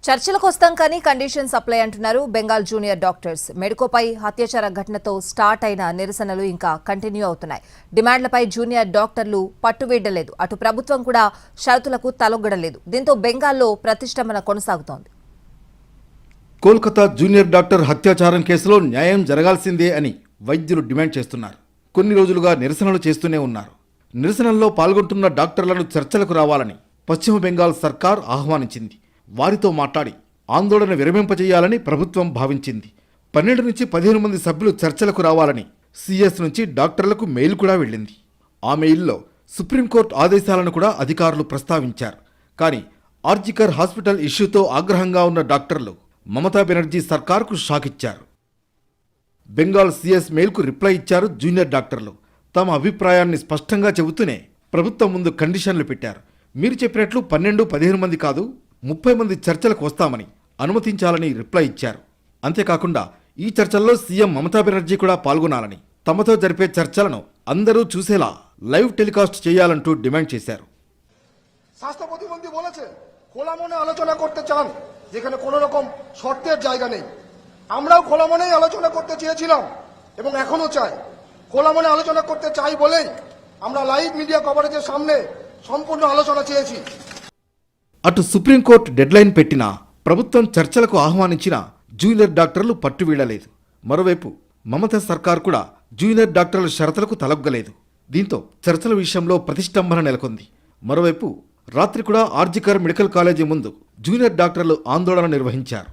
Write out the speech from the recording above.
చర్చలకు వస్తాం కానీ కండిషన్స్ అప్లై అంటున్నారు బెంగాల్ జూనియర్ డాక్టర్స్. మెడికోపై అత్యాచార ఘటనతో స్టార్ట్ అయిన నిరసనలు ఇంకా కంటిన్యూ అవుతున్నాయి. డిమాండ్లపై జూనియర్ డాక్టర్లు పట్టువీడలేదు. అటు ప్రభుత్వం కూడా షరతులకు తలొగ్గడలేదు. దీంతో బెంగాల్లో ప్రతిష్టంభన కొనసాగుతోంది. కోల్కతా జూనియర్ డాక్టర్ హత్యాచారం కేసులో న్యాయం జరగాల్సిందే అని వైద్యులు డిమాండ్ చేస్తున్నారు. కొన్ని రోజులుగా నిరసనలు చేస్తూనే ఉన్నారు. నిరసనల్లో పాల్గొంటున్న డాక్టర్లను చర్చలకు రావాలని పశ్చిమ బెంగాల్ సర్కార్ ఆహ్వానించింది. వారితో మాట్లాడి ఆందోళన విరమింపజేయాలని ప్రభుత్వం భావించింది. 12 నుంచి 15 మంది సభ్యులు చర్చలకు రావాలని సీఎస్ నుంచి డాక్టర్లకు మెయిల్ కూడా వెళ్ళింది. ఆ మెయిల్లో సుప్రీంకోర్టు ఆదేశాలను కూడా అధికారులు ప్రస్తావించారు. కానీ ఆర్జికర్ హాస్పిటల్ ఇష్యూతో ఆగ్రహంగా ఉన్న డాక్టర్లు మమతా బెనర్జీ సర్కార్కు షాక్ ఇచ్చారు. బెంగాల్ సీఎస్ మెయిల్కు రిప్లై ఇచ్చారు జూనియర్ డాక్టర్లు. తమ అభిప్రాయాన్ని స్పష్టంగా చెబుతూనే ప్రభుత్వం ముందు కండిషన్లు పెట్టారు. మీరు చెప్పినట్లు 12-15 మంది కాదు, 30 మంది చర్చలకు వస్తామని అనుమతించాలని రిప్లై ఇచ్చారు. అంతేకాకుండా ఈ చర్చల్లో సీఎం మమతా బెనర్జీ కూడా పాల్గొనాలని, తమతో జరిపే చర్చలను అందరూ చూసేలా లైవ్ టెలికాస్ట్ చేయాలంటూ డిమాండ్ చేశారు. স্বাস্থ্য প্রতিমন্ত্রী বলেছেন খোলা মনে আলোচনা করতে চান, যেখানে কোনো রকম শর্তের জায়গা নেই। আমরাও খোলা মনেই আলোচনা করতে চেয়েছিলাম এবং এখনো চাই। খোলা মনে আলোচনা করতে চাই বলেই আমরা লাইভ মিডিয়া কভারেজের সামনে সম্পূর্ণ আলোচনা চেয়েছি। అటు సుప్రీంకోర్టు డెడ్లైన్ పెట్టినా ప్రభుత్వం చర్చలకు ఆహ్వానించినా జూనియర్ డాక్టర్లు పట్టువీడలేదు. మరోవైపు మమతా సర్కార్ కూడా జూనియర్ డాక్టర్ల షరతులకు తలొగ్గలేదు. దీంతో చర్చల విషయంలో ప్రతిష్టంభన నెలకొంది. మరోవైపు రాత్రి కూడా ఆర్జికర్ మెడికల్ కాలేజీ ముందు జూనియర్ డాక్టర్లు ఆందోళన నిర్వహించారు.